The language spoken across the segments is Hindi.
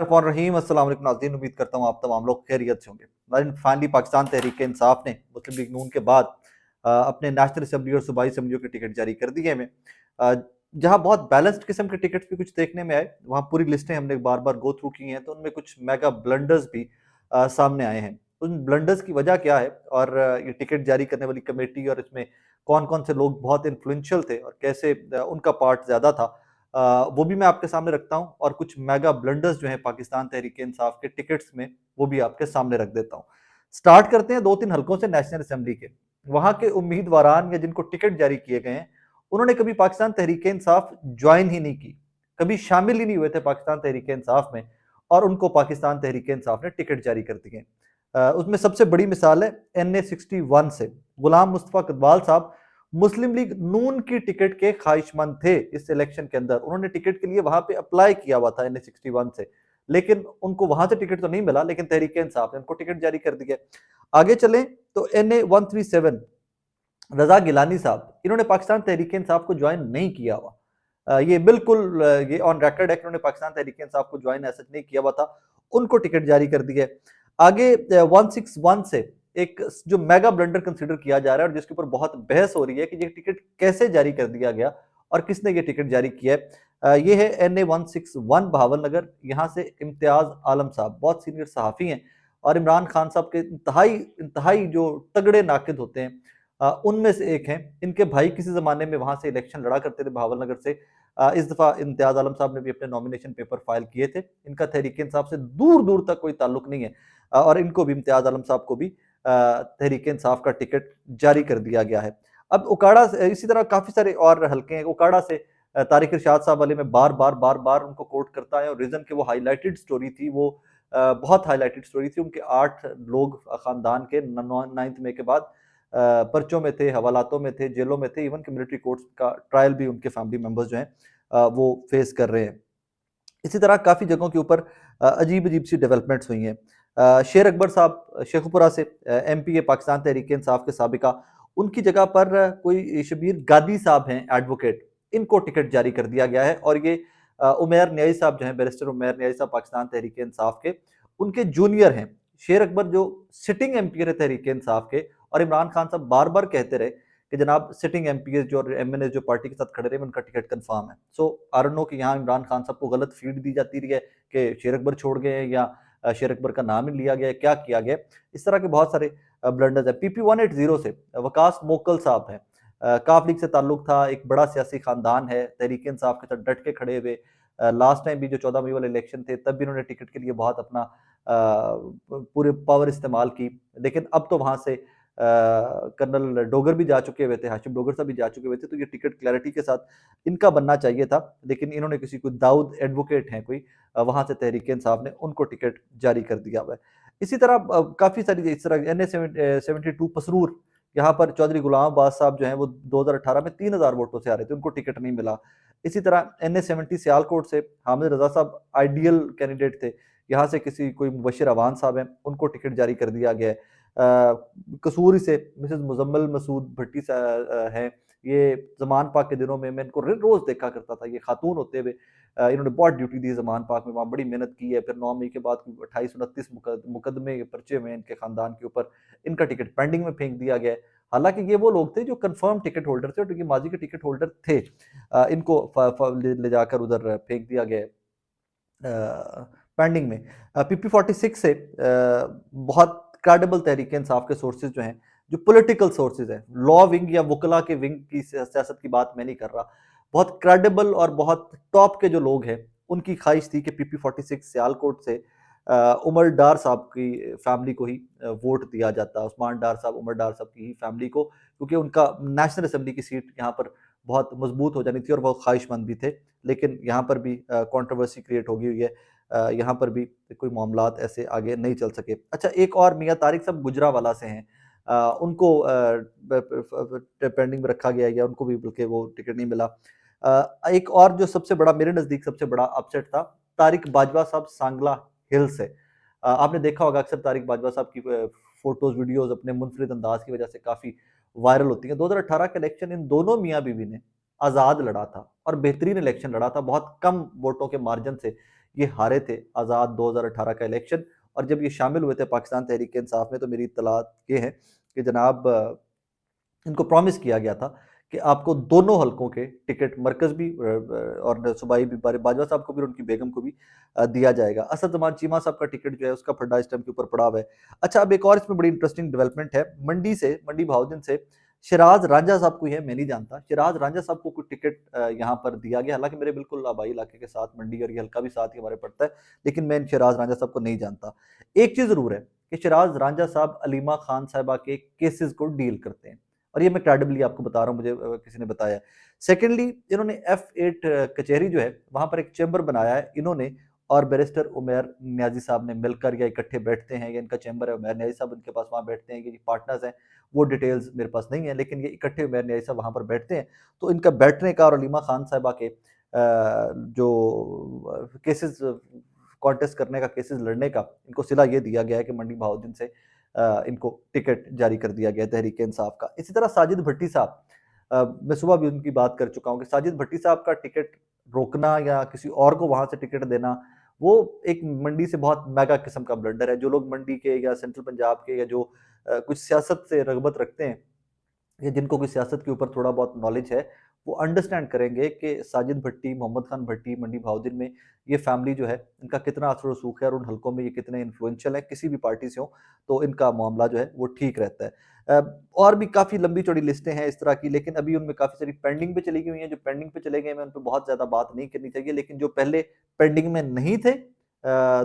रहीम अस्सलाम वालेकुम नाज़रीन, उम्मीद करता हूँ आप तमाम लोग खैरियत से होंगे। नाज़रीन, फाइनली पाकिस्तान तहरीक इंसाफ ने मुस्लिम लीग नून के बाद अपने नेशनल असम्बली और सूबाई असम्बलियों के टिकट जारी कर दिए हमें। अ, जहाँ बहुत बैलेंस्ड किस्म के टिकट्स भी कुछ देखने में आए, वहाँ पूरी लिस्टें हमने बार बार गो थ्रू की हैं, तो उनमें कुछ मेगा ब्लंडर्स भी सामने आए हैं। उन ब्लंडर्स की वजह क्या है और ये टिकट जारी करने वाली कमेटी और इसमें कौन कौन से लोग बहुत इन्फ्लुएंशियल थे और कैसे उनका पार्ट ज़्यादा था, वो भी मैं आपके सामने रखता हूँ और कुछ मेगा ब्लंडर्स जो हैं पाकिस्तान तहरीक इंसाफ के टिकट्स में, वो भी आपके सामने रख देता हूँ। स्टार्ट करते हैं 2-3 हलकों से नेशनल असेंबली के। वहाँ के उम्मीदवारान या जिनको टिकट जारी किए गए हैं, उन्होंने कभी पाकिस्तान तहरीक इंसाफ ज्वाइन ही नहीं की, कभी शामिल ही नहीं हुए थे पाकिस्तान तहरीक इंसाफ में, और उनको पाकिस्तान तहरीक इंसाफ ने टिकट जारी कर दिए। उसमें सबसे बड़ी मिसाल है NA 61 से। गुलाम मुस्तफ़ा कदवाल साहब मुस्लिम लीग नून की टिकट के ख्वाहिशमंद थे इस इलेक्शन के अंदर। उन्होंने टिकट के लिए वहां पे अप्लाई किया हुआ था NA 61 से, लेकिन उनको वहां से टिकट तो नहीं मिला, लेकिन तहरीक इंसाफ ने उनको टिकट जारी कर दिया। आगे चलें तो NA 137 रजा गिलानी साहब, इन्होंने पाकिस्तान तहरीक इंसाफ को ज्वाइन नहीं किया हुआ। ये बिल्कुल ये ऑन रिकॉर्ड है कि उन्होंने पाकिस्तान तहरीक इंसाफ को ज्वाइन ऐसा नहीं किया हुआ था, उनको टिकट जारी कर दी है। आगे 161 से एक जो मेगा ब्लंडर कंसीडर किया जा रहा है और जिसके ऊपर बहुत बहस हो रही है कि ये टिकट कैसे जारी कर दिया गया और किसने ये टिकट जारी किया है। ये है NA 161 बहावल नगर। यहाँ से इम्तियाज आलम साहब बहुत सीनियर सहाफ़ी हैं और इमरान खान साहब के इंतहाई इंतहाई जो तगड़े नाकिद होते हैं, उनमें से एक हैं। इनके भाई किसी ज़माने में वहाँ से इलेक्शन लड़ा करते थे बहावल नगर से। इस दफ़ा इम्तियाज़ आलम साहब ने भी अपने नॉमिनेशन पेपर फाइल किए थे। इनका तहरीक इंसाफ से दूर दूर तक कोई ताल्लुक नहीं है, और इनको भी, इम्तियाज़ आलम साहब को भी तहरीक इंसाफ का टिकट जारी कर दिया गया है। अब उकाड़ा से इसी तरह काफ़ी सारे और हल्के हैं। उकाड़ा से तारिक इरशाद साहब वाले में बार बार उनको कोट करता है, और रीज़न कि वो हाईलाइटेड स्टोरी थी, वो बहुत हाईलाइटेड स्टोरी थी। उनके 8 लोग ख़ानदान के 9th मई के बाद पर्चों में थे, हवालातों में थे, जेलों में थे, इवन कि मिलिट्री कोर्ट्स का ट्रायल भी उनके फैमिली मेंबर्स जो हैं वो फेस कर रहे हैं। इसी तरह काफ़ी जगहों के ऊपर अजीब-अजीब सी डेवलपमेंट्स हुई हैं। शेर अकबर साहब शेखुपुरा से MP है, पाकिस्तान तहरीक इंसाफ के साबिका, उनकी जगह पर कोई शबीर गादी साहब हैं एडवोकेट, इनको टिकट जारी कर दिया गया है। और ये उमैर न्याई साहब जो हैं, बैरिस्टर उमैर न्याई साहब पाकिस्तान तहरीक इंसाफ के, उनके जूनियर हैं। शेर अकबर जो सिटिंग MP रहे तहरीक इंसाफ के, और इमरान खान साहब बार-बार कहते रहे कि जनाब सिटिंग MPs जो और MNA जो पार्टी के साथ खड़े रहे, उनका टिकट कंफर्म है। सो आई डोंट नो कि यहाँ इमरान खान साहब को गलत फीड दी जाती रही है कि शेर अकबर छोड़ गए हैं, या शेर अकबर का नाम ही लिया गया है, क्या किया गया है। इस तरह के बहुत सारे ब्लंडर्स हैं। PP 180 से वकास मोकल साहब हैं, काफ लीग से ताल्लुक था, एक बड़ा सियासी खानदान है, तहरीक इंसाफ के साथ डट के खड़े हुए। लास्ट टाइम भी जो 14 मई वाले इलेक्शन थे, तब भी उन्होंने टिकट के लिए बहुत अपना पूरे पावर इस्तेमाल की, लेकिन अब तो वहां से कर्नल डोगर भी जा चुके हुए थे, हाशिम डोगर साहब भी जा चुके हुए थे, तो ये टिकट क्लैरिटी के साथ इनका बनना चाहिए था, लेकिन इन्होंने किसी को, दाऊद एडवोकेट हैं कोई, वहां से तहरीक इंसाफ ने उनको टिकट जारी कर दिया हुआ है। इसी तरह काफी सारी इस तरह NA 72 पसरूर, यहाँ पर चौधरी गुलाम अब्बास साहब जो हैं वो 2018 में 3000 वोटों से आ रहे थे, उनको टिकट नहीं मिला। इसी तरह NA 70 सियालकोट से हामिद रजा साहब आइडियल कैंडिडेट थे, यहाँ से किसी कोई मुबशिर अवान साहब हैं, उनको टिकट जारी कर दिया गया है। कसूरी से मिसेस मुजम्मल मसूद भट्टी हैं, ये ज़मान पाक के दिनों में मैं इनको रोज़ देखा करता था, ये खातून होते हुए इन्होंने बहुत ड्यूटी दी ज़मान पाक में, वहाँ बड़ी मेहनत की है। फिर 9 मई के बाद 28-29 मुकदमे पर्चे में इनके ख़ानदान के ऊपर, इनका टिकट पेंडिंग में फेंक दिया गया है। हालाँकि ये वो लोग थे जो कन्फर्म टिकट होल्डर थे और जो माजी के टिकट होल्डर थे, इनको ले जाकर उधर फेंक दिया गया है पेंडिंग में। PP 46 से बहुत क्रेडिबल तहरीक इंसाफ के सोर्सेज जो हैं, जो पॉलिटिकल सोर्सेज हैं, लॉ विंग या वकला के विंग की सियासत की बात मैं नहीं कर रहा, बहुत क्रेडिबल और बहुत टॉप के जो लोग हैं, उनकी ख्वाहिश थी कि PP 46 सियालकोट से उमर डार साहब की फैमिली को ही वोट दिया जाता, उस्मान डार साहब, उमर डार साहब की ही फैमिली को, क्योंकि उनका नेशनल असेंबली की सीट यहाँ पर बहुत मजबूत हो जानी थी और वो ख्वाहिशमंद भी थे। लेकिन यहाँ पर भी कंट्रोवर्सी क्रिएट हो गई हुई है, यहाँ पर भी कोई मामलात ऐसे आगे नहीं चल सके। अच्छा, एक और मियाँ तारिक साहब गुजरावाला से हैं, उनको पेंडिंग में रखा गया है, या उनको भी बल्कि वो टिकट नहीं मिला। एक और जो सबसे बड़ा, मेरे नज़दीक सबसे बड़ा अपसेट था, तारिक बाजवा साहब सांगला हिल से। आपने देखा होगा अक्सर तारिक बाजवा साहब की फोटोज वीडियोज अपने मुनफरिद अंदाज की वजह से काफ़ी वायरल होती हैं। 2018 का इलेक्शन इन दोनों मियाँ बीवी ने आज़ाद लड़ा था और बेहतरीन इलेक्शन लड़ा था, बहुत कम वोटों के मार्जिन से ये हारे थे आज़ाद 2018 का इलेक्शन। और जब ये शामिल हुए थे पाकिस्तान तहरीक-ए-इंसाफ में, तो मेरी इत्तलात ये है कि जनाब इनको प्रॉमिस किया गया था कि आपको दोनों हलकों के टिकट, मरकज़ भी और सूबाई भी, बाजवा साहब को भी और उनकी बेगम को भी दिया जाएगा। असदुज़्ज़मान चीमा साहब का टिकट जो है उसका फड्डा इस टाइम के ऊपर पड़ा हुआ है। अच्छा, अब एक और इसमें बड़ी इंटरेस्टिंग डेवलपमेंट है। मंडी बहाउद्दीन से शिराज रांझा साहब कोई है, मैं नहीं जानता। शिराज रांझा साहब को कोई टिकट यहाँ पर दिया गया, हालांकि मेरे बिल्कुल आबाई इलाके के साथ मंडी और ये हल्का भी साथ ही हमारे पड़ता है, लेकिन मैं शिराज रांझा साहब को नहीं जानता। एक चीज़ ज़रूर है कि शिराज रांझा साहब अलीमा खान साहिबा के केसेस को डील करते हैं, और ये मैं क्रेडिबली आपको बता रहा हूँ, मुझे किसी ने बताया। सेकेंडली, इन्होंने F8 कचहरी जो है वहां पर एक चैम्बर बनाया है इन्होंने, और बैरिस्टर उमैर नियाजी साहब ने मिलकर, या इकट्ठे बैठते हैं, या इनका चैम्बर है, उमैर नियाजी साहब उनके पास वहां बैठते हैं, ये पार्टनर्स हैं, वो डिटेल्स मेरे पास नहीं है, लेकिन ये इकट्ठे उमैर नियाजी साहब वहां पर बैठते हैं। तो इनका बैठने का और अलीमा खान साहिबा के जो केसेस कॉन्टेस्ट करने का, केसेस लड़ने का, इनको सिला ये दिया गया है कि मंडी बहाउद्दीन से इनको टिकट जारी कर दिया गया तहरीक इंसाफ का। इसी तरह साजिद भट्टी साहब, मैं सुबह भी उनकी बात कर चुका हूँ कि साजिद भट्टी साहब का टिकट रोकना या किसी और को वहां से टिकट देना, वो एक मंडी से बहुत मेगा किस्म का ब्लंडर है। जो लोग मंडी के या सेंट्रल पंजाब के, या जो कुछ सियासत से रगबत रखते हैं, या जिनको कोई सियासत के ऊपर थोड़ा बहुत नॉलेज है, वो अंडरस्टैंड करेंगे कि साजिद भट्टी, मोहम्मद खान भट्टी, मंडी बहाउद्दीन में ये फैमिली जो है, इनका कितना असर रसूख है, और उन हलकों में ये कितने इन्फ्लुएंशियल है, किसी भी पार्टी से हो तो इनका मामला जो है वो ठीक रहता है। और भी काफ़ी लंबी चौड़ी लिस्टें हैं इस तरह की, लेकिन अभी उनमें काफ़ी सारी पेंडिंग पे चली गई हुई हैं। जो पेंडिंग पे चले गए हैं, उन पर बहुत ज़्यादा बात नहीं करनी चाहिए, लेकिन जो पहले पेंडिंग में नहीं थे,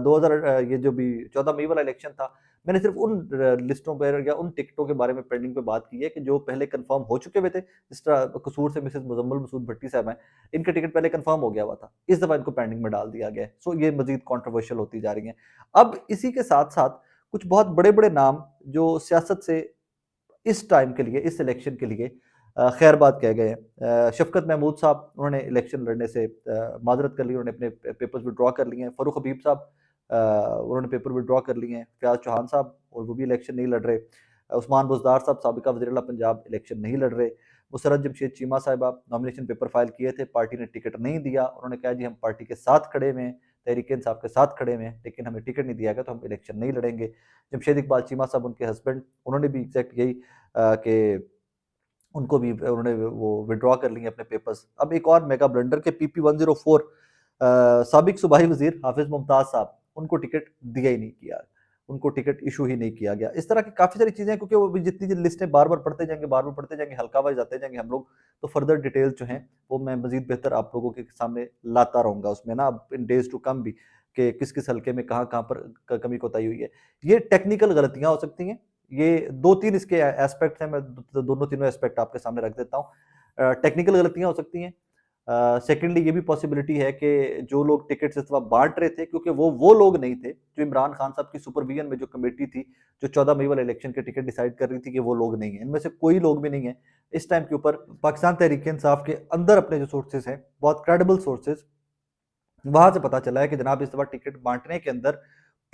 2000 ये जो भी 14 मई वाला इलेक्शन था, मैंने सिर्फ उन लिस्टों पर या उन टिकटों के बारे में पेंडिंग पे बात की है कि जो पहले कंफर्म हो चुके हुए थे। जिस तरह कसूर से मिसेस मुजम्मल मसूद भट्टी साहब हैं, इनका टिकट पहले कंफर्म हो गया हुआ था, इस दफा इनको पेंडिंग में डाल दिया गया है। सो ये मजीद कंट्रोवर्शियल होती जा रही हैं। अब इसी के साथ साथ कुछ बहुत बड़े बड़े नाम जो सियासत से इस टाइम के लिए, इस इलेक्शन के लिए खैरबाद कह गए हैं। शफकत महमूद साहब, उन्होंने इलेक्शन लड़ने से माजरत कर ली, उन्होंने अपने पेपर्स विड्रॉ कर लिए हैं। फरूख हबीब साहब, उन्होंने पेपर विड्रॉ कर लिए हैं। फयाज चौहान साहब, और वो भी इलेक्शन नहीं लड़ रहे। उस्मान बुज़दार साहब, साबिका वज़ीर-ए-आला पंजाब, इलेक्शन नहीं लड़ रहे। मुसर्रत जमशेद चीमा साहिबा, नॉमिनेशन पेपर फाइल किए थे, पार्टी ने टिकट नहीं दिया। उन्होंने कहा जी हम पार्टी के साथ खड़े हुए हैं, तहरीक इंसाफ के साथ खड़े हुए हैं, लेकिन हमें टिकट नहीं दिया गया तो हम इलेक्शन नहीं लड़ेंगे। जमशेद इकबाल चीमा साहब, उनके हस्बैंड, उन्होंने भी एग्जैक्ट यही कि उनको भी उन्होंने वो विड्रॉ कर लिए अपने पेपर्स। अब एक और मेगा ब्लंडर के PP 104 साबिक सूबाई वजीर हाफिज मुमताज साहब, उनको टिकट दिया ही नहीं किया, उनको टिकट इशू ही नहीं किया गया। इस तरह की काफ़ी सारी चीज़ें, क्योंकि वो जितनी लिस्टें बार बार पढ़ते जाएंगे, बार बार पढ़ते जाएंगे, हल्का वाइज जाते जाएंगे हम लोग, तो फर्दर डिटेल्स जो हैं वो मैं मजीद बेहतर आप लोगों के सामने लाता रहूँगा उसमें ना, अब इन डेज टू कम भी, कि किस किस हल्के में कहाँ कहाँ पर कमी कोताही हुई है। ये टेक्निकल गलतियाँ हो सकती हैं। ये 2-3 इसके एस्पेक्ट हैं, मैं दोनों तीनों एस्पेक्ट आपके सामने रख देता हूँ। टेक्निकल गलतियाँ हो सकती हैं। सेकेंडली ये भी पॉसिबिलिटी है कि जो लोग टिकट्स इस वक्त बांट रहे थे, क्योंकि वो लोग नहीं थे जो इमरान खान साहब की सुपरविजन में जो कमेटी थी, जो 14 मई वाले इलेक्शन के टिकट डिसाइड कर रही थी, कि वो लोग नहीं है। इनमें से कोई लोग भी नहीं है इस टाइम के ऊपर। पाकिस्तान तहरीक इंसाफ के अंदर अपने जो सोर्सेज हैं, बहुत क्रेडिबल सोर्सेज, वहां से पता चला है कि जनाब इस दफा टिकट बांटने के अंदर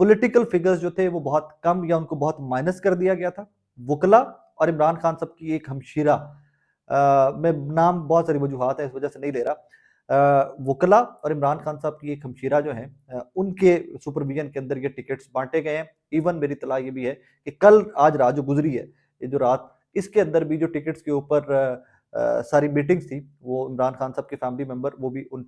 पॉलिटिकल फिगर्स जो थे वो बहुत कम, या उनको बहुत माइनस कर दिया गया था। वकला और इमरान खान साहब की एक हमशीरा, मैं नाम बहुत सारी वजूहत है इस वजह से नहीं ले रहा, वकला और इमरान खान साहब की एक हमशीरा जो है, उनके सुपरविजन के अंदर ये टिकट्स बांटे गए हैं। इवन मेरी तला ये भी है कि कल आज रात जो गुजरी है, ये जो रात, इसके अंदर भी जो टिकट्स के ऊपर सारी मीटिंग्स थी, वो इमरान खान साहब के फैमिली मेंबर वो भी उन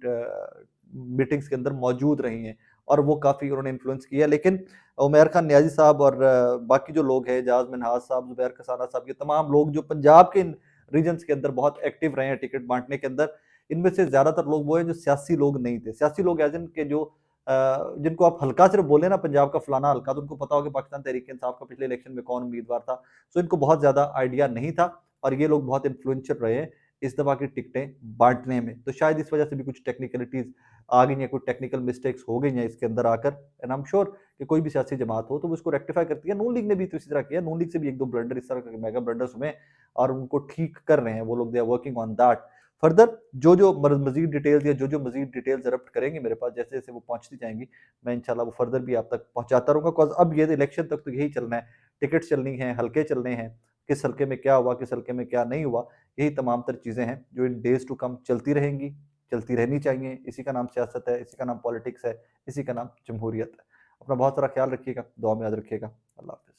मीटिंग्स के अंदर मौजूद रही हैं, और वो काफ़ी उन्होंने इन्फ्लुएंस किया। लेकिन उमैर खान नियाजी साहब और बाकी जो लोग हैं, एजाज मिनहाज साहब, जुबैर कसाना साहब, ये तमाम लोग जो पंजाब के इन रीजन्स के अंदर बहुत एक्टिव रहे हैं टिकट बांटने के अंदर, इनमें से ज़्यादातर लोग वो हैं जो सियासी लोग नहीं थे। सियासी लोग एज इन के जो जिनको आप हल्का सिर्फ बोले ना, पंजाब का फलाना हल्का, तो उनको पता हो कि पाकिस्तान तहरीक इंसाफ का पिछले इलेक्शन में कौन उम्मीदवार था, तो इनको बहुत ज़्यादा आइडिया नहीं था, और ये लोग बहुत इन्फ्लुएंशियल रहे हैं इस दफ़ा की टिकटें बांटने में। तो शायद इस वजह से भी कुछ टेक्निकलिटीज़ आ गई हैं, कुछ टेक्निकल मिस्टेक्स हो गई हैं इसके अंदर आकर। एंड आई एम श्योर कि कोई भी सियासी जमात हो तो वो इसको रेक्टिफाई करती है। नून लीग ने भी तो इसी तरह किया। नून लीग से भी एक दो ब्लंडर इस तरह के मेगा ब्लंडर्स हुए, और उनको ठीक कर रहे हैं वो लोग, they are working on that. Further जो जो मजीद डिटेल्स, या जो जो मजीद डिटेल्स एरप्ट करेंगे मेरे पास, जैसे जैसे वो पहुंचती जाएंगी, मैं इंशाल्लाह वो फर्दर भी आप तक पहुंचाता रहूंगा। बिकॉज अब ये इलेक्शन तक तो यही चलना है, टिकट चलनी है, हल्के चलने हैं, किस हल्के में क्या हुआ, किस हल्के में क्या नहीं हुआ, यही तमाम तर चीज़ें हैं जो इन डेज टू कम चलती रहेंगी, चलती रहनी चाहिए। इसी का नाम सियासत है, इसी का नाम पॉलिटिक्स है, इसी का नाम जमहूरियत है। अपना बहुत सारा ख्याल रखिएगा, दुआ में याद रखिएगा। अल्लाह हाफ़िज़।